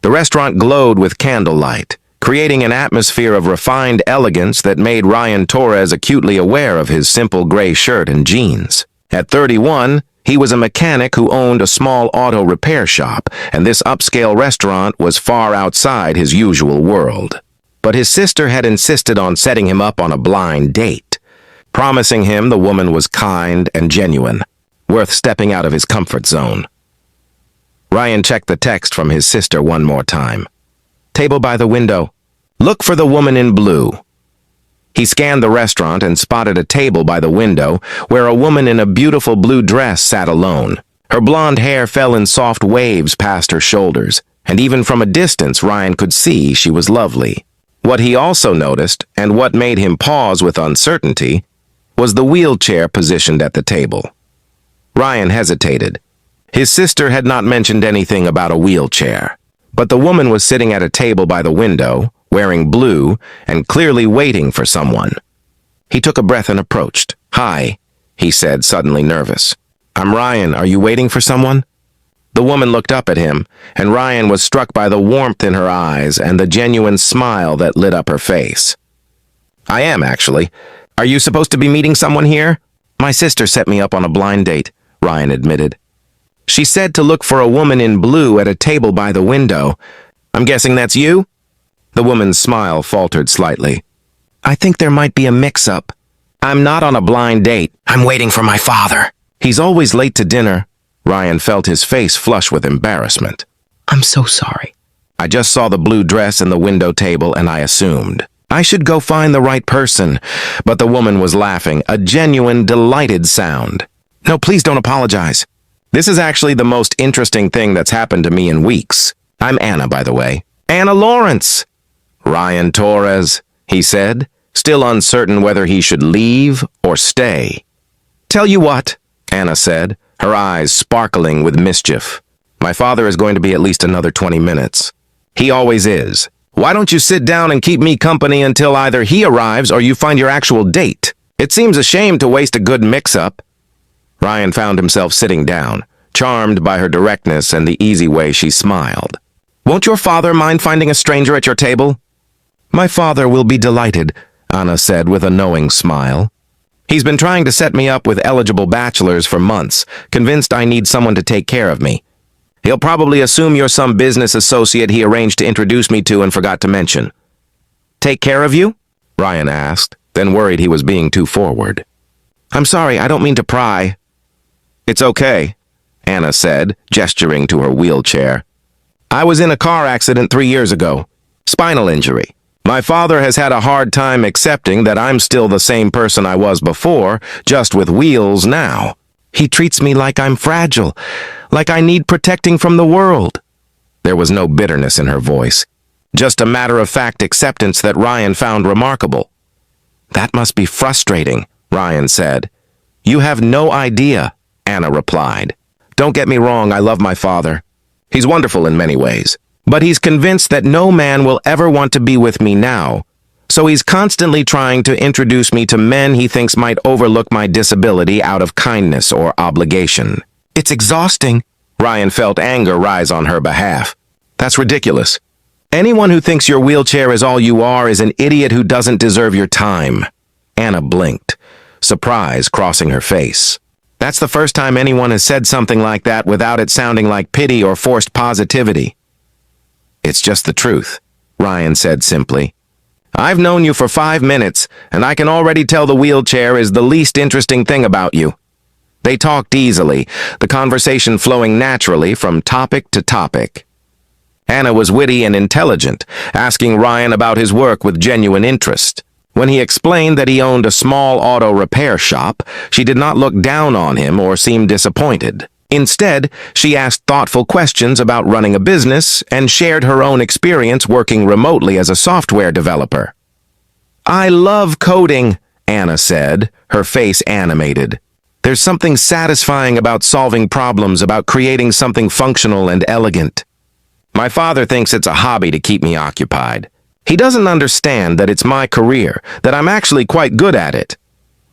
The restaurant glowed with candlelight, creating an atmosphere of refined elegance that made Ryan Torres acutely aware of his simple gray shirt and jeans. At 31, he was a mechanic who owned a small auto repair shop, and this upscale restaurant was far outside his usual world. But his sister had insisted on setting him up on a blind date, promising him the woman was kind and genuine, worth stepping out of his comfort zone. Ryan checked the text from his sister one more time. Table by the window. Look for the woman in blue. He scanned the restaurant and spotted a table by the window where a woman in a beautiful blue dress sat alone. Her blonde hair fell in soft waves past her shoulders, and even from a distance Ryan could see she was lovely. What he also noticed, and what made him pause with uncertainty, was the wheelchair positioned at the table. Ryan hesitated. His sister had not mentioned anything about a wheelchair, but the woman was sitting at a table by the window, wearing blue, and clearly waiting for someone. He took a breath and approached. "Hi," he said, suddenly nervous. "I'm Ryan. Are you waiting for someone?" The woman looked up at him, and Ryan was struck by the warmth in her eyes and the genuine smile that lit up her face. "I am, actually. Are you supposed to be meeting someone here?" "My sister set me up on a blind date," Ryan admitted. "She said to look for a woman in blue at a table by the window. I'm guessing that's you?" The woman's smile faltered slightly. "I think there might be a mix-up. I'm not on a blind date. I'm waiting for my father. He's always late to dinner." Ryan felt his face flush with embarrassment. "I'm so sorry. I just saw the blue dress in the window table and I assumed I should go find the right person." But the woman was laughing, a genuine, delighted sound. "No, please don't apologize. This is actually the most interesting thing that's happened to me in weeks. I'm Anna, by the way. Anna Lawrence." "Ryan Torres," he said, still uncertain whether he should leave or stay. "Tell you what," Anna said, her eyes sparkling with mischief. "My father is going to be at least another 20 minutes. He always is. Why don't you sit down and keep me company until either he arrives or you find your actual date? It seems a shame to waste a good mix-up." Ryan found himself sitting down, charmed by her directness and the easy way she smiled. "Won't your father mind finding a stranger at your table?" "My father will be delighted," Anna said with a knowing smile. "He's been trying to set me up with eligible bachelors for months, convinced I need someone to take care of me. He'll probably assume you're some business associate he arranged to introduce me to and forgot to mention." "Take care of you?" Ryan asked, then worried he was being too forward. "I'm sorry, I don't mean to pry." "It's okay," Anna said, gesturing to her wheelchair. "I was in a car accident 3 years ago. Spinal injury. My father has had a hard time accepting that I'm still the same person I was before, just with wheels now. He treats me like I'm fragile, like I need protecting from the world." There was no bitterness in her voice, just a matter-of-fact acceptance that Ryan found remarkable. "That must be frustrating," Ryan said. "You have no idea," Anna replied. "Don't get me wrong, I love my father. He's wonderful in many ways. But he's convinced that no man will ever want to be with me now, so he's constantly trying to introduce me to men he thinks might overlook my disability out of kindness or obligation. It's exhausting." Ryan felt anger rise on her behalf. "That's ridiculous. Anyone who thinks your wheelchair is all you are is an idiot who doesn't deserve your time." Anna blinked, surprise crossing her face. That's the first time anyone has said something like that without it sounding like pity or forced positivity. "It's just the truth," Ryan said simply. "I've known you for 5 minutes, and I can already tell the wheelchair is the least interesting thing about you." They talked easily, the conversation flowing naturally from topic to topic. Anna was witty and intelligent, asking Ryan about his work with genuine interest. When he explained that he owned a small auto repair shop, she did not look down on him or seem disappointed. Instead, she asked thoughtful questions about running a business and shared her own experience working remotely as a software developer. "I love coding," Anna said, her face animated. "There's something satisfying about solving problems, about creating something functional and elegant. My father thinks it's a hobby to keep me occupied. He doesn't understand that it's my career, that I'm actually quite good at it."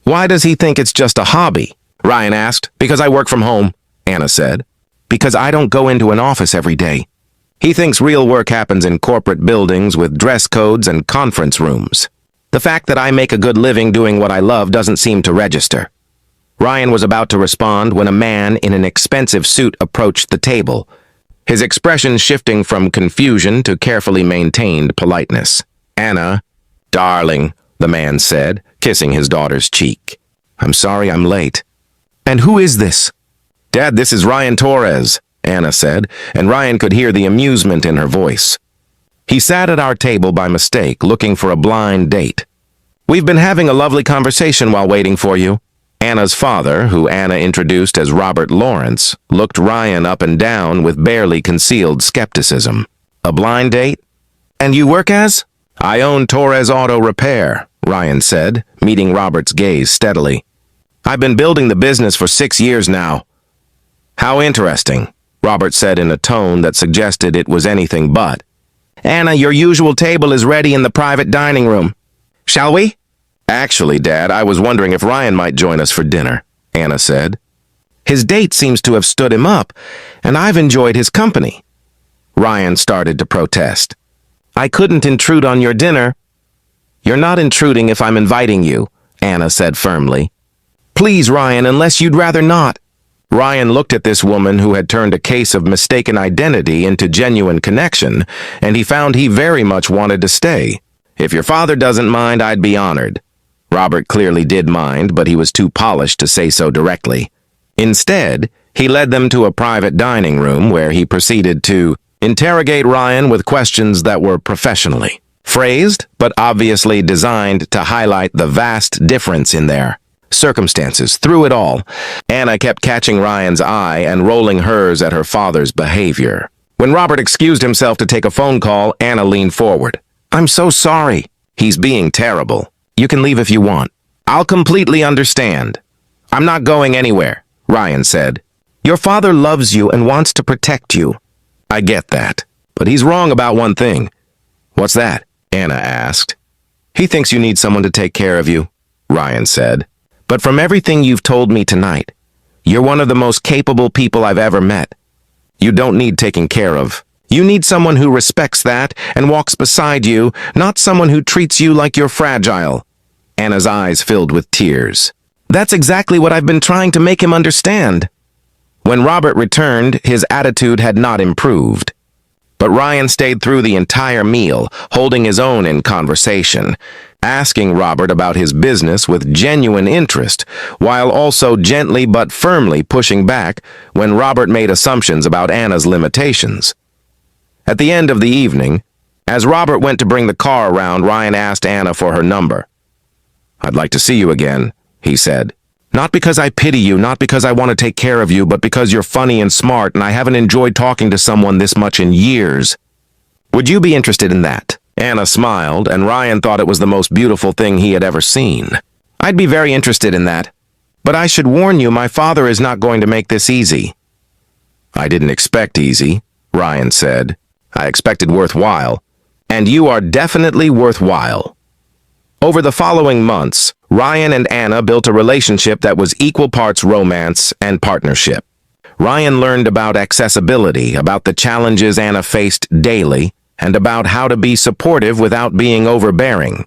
"Why does he think it's just a hobby?" Ryan asked. "Because I work from home," Anna said. "Because I don't go into an office every day." He thinks real work happens in corporate buildings with dress codes and conference rooms. The fact that I make a good living doing what I love doesn't seem to register. Ryan was about to respond when a man in an expensive suit approached the table, his expression shifting from confusion to carefully maintained politeness. "Anna, darling," the man said, kissing his daughter's cheek. "I'm sorry I'm late." "And who is this?" "Dad, this is Ryan Torres," Anna said, and Ryan could hear the amusement in her voice. "He sat at our table by mistake, looking for a blind date. We've been having a lovely conversation while waiting for you." Anna's father, who Anna introduced as Robert Lawrence, looked Ryan up and down with barely concealed skepticism. "A blind date? And you work as?" "I own Torres Auto Repair," Ryan said, meeting Robert's gaze steadily. "I've been building the business for 6 years now." "How interesting," Robert said in a tone that suggested it was anything but. "Anna, your usual table is ready in the private dining room. Shall we?" "Actually, Dad, I was wondering if Ryan might join us for dinner," Anna said. "His date seems to have stood him up, and I've enjoyed his company." Ryan started to protest. "I couldn't intrude on your dinner." "You're not intruding if I'm inviting you," Anna said firmly. "Please, Ryan, unless you'd rather not." Ryan looked at this woman who had turned a case of mistaken identity into genuine connection, and he found he very much wanted to stay. "If your father doesn't mind, I'd be honored." Robert clearly did mind, but he was too polished to say so directly. Instead, he led them to a private dining room where he proceeded to interrogate Ryan with questions that were professionally phrased, but obviously designed to highlight the vast difference in their circumstances. Through it all, Anna kept catching Ryan's eye and rolling hers at her father's behavior. When Robert excused himself to take a phone call, Anna leaned forward. "I'm so sorry. He's being terrible. You can leave if you want." "I'll completely understand." "I'm not going anywhere," Ryan said. "Your father loves you and wants to protect you." "I get that, but he's wrong about one thing." "What's that?" Anna asked. "He thinks you need someone to take care of you," Ryan said. "But from everything you've told me tonight, you're one of the most capable people I've ever met. You don't need taking care of. You need someone who respects that and walks beside you, not someone who treats you like you're fragile." Anna's eyes filled with tears. "That's exactly what I've been trying to make him understand." When Robert returned, his attitude had not improved. But Ryan stayed through the entire meal, holding his own in conversation, asking Robert about his business with genuine interest, while also gently but firmly pushing back when Robert made assumptions about Anna's limitations. At the end of the evening, as Robert went to bring the car around, Ryan asked Anna for her number. "I'd like to see you again," he said. "Not because I pity you, not because I want to take care of you, but because you're funny and smart, and I haven't enjoyed talking to someone this much in years. Would you be interested in that?" Anna smiled, and Ryan thought it was the most beautiful thing he had ever seen. "I'd be very interested in that. But I should warn you, my father is not going to make this easy." "I didn't expect easy," Ryan said. "I expected worthwhile. And you are definitely worthwhile." Over the following months, Ryan and Anna built a relationship that was equal parts romance and partnership. Ryan learned about accessibility, about the challenges Anna faced daily, and about how to be supportive without being overbearing.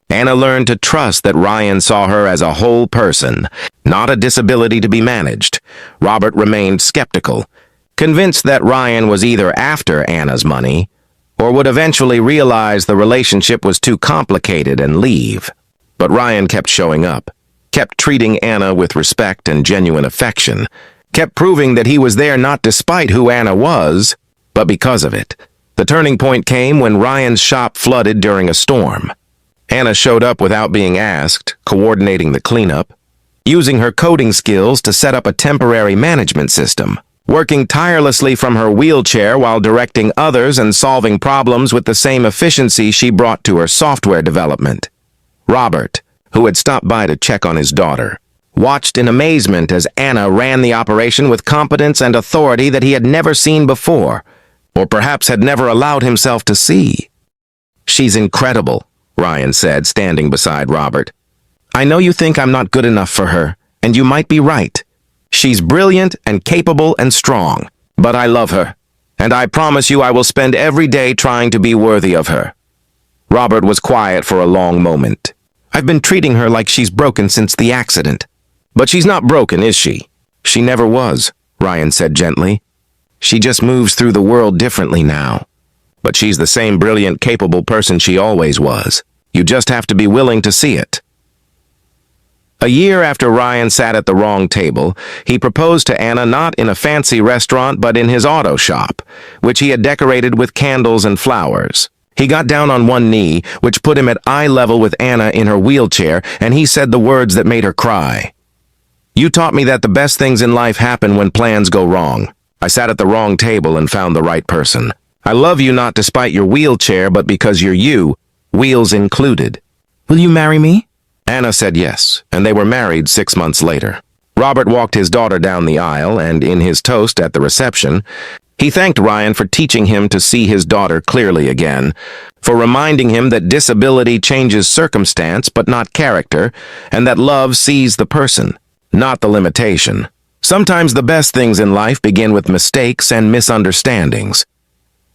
Anna learned to trust that Ryan saw her as a whole person, not a disability to be managed. Robert remained skeptical, convinced that Ryan was either after Anna's money or would eventually realize the relationship was too complicated and leave. But Ryan kept showing up, kept treating Anna with respect and genuine affection, kept proving that he was there not despite who Anna was, but because of it. The turning point came when Ryan's shop flooded during a storm. Anna showed up without being asked, coordinating the cleanup, using her coding skills to set up a temporary management system, working tirelessly from her wheelchair while directing others and solving problems with the same efficiency she brought to her software development. Robert, who had stopped by to check on his daughter, watched in amazement as Anna ran the operation with competence and authority that he had never seen before, or perhaps had never allowed himself to see. "She's incredible," Ryan said, standing beside Robert. "I know you think I'm not good enough for her, and you might be right. She's brilliant and capable and strong, but I love her, and I promise you I will spend every day trying to be worthy of her." Robert was quiet for a long moment. "I've been treating her like she's broken since the accident." "But she's not broken, is she?" "She never was," Ryan said gently. "She just moves through the world differently now. But she's the same brilliant, capable person she always was. You just have to be willing to see it." A year after Ryan sat at the wrong table, he proposed to Anna not in a fancy restaurant but in his auto shop, which he had decorated with candles and flowers. He got down on one knee, which put him at eye level with Anna in her wheelchair, and he said the words that made her cry. "You taught me that the best things in life happen when plans go wrong. I sat at the wrong table and found the right person. I love you not despite your wheelchair, but because you're you, wheels included. Will you marry me?" Anna said yes, and they were married 6 months later. Robert walked his daughter down the aisle, and in his toast at the reception, he thanked Ryan for teaching him to see his daughter clearly again, for reminding him that disability changes circumstance but not character, and that love sees the person, not the limitation. Sometimes the best things in life begin with mistakes and misunderstandings.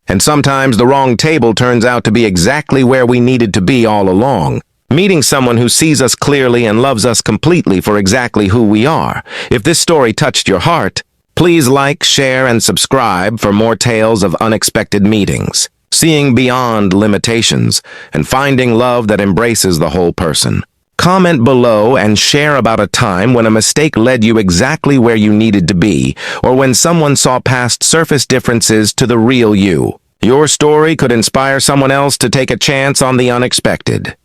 And sometimes the wrong table turns out to be exactly where we needed to be all along. Meeting someone who sees us clearly and loves us completely for exactly who we are. If this story touched your heart, please like, share, and subscribe for more tales of unexpected meetings, seeing beyond limitations, and finding love that embraces the whole person. Comment below and share about a time when a mistake led you exactly where you needed to be, or when someone saw past surface differences to the real you. Your story could inspire someone else to take a chance on the unexpected.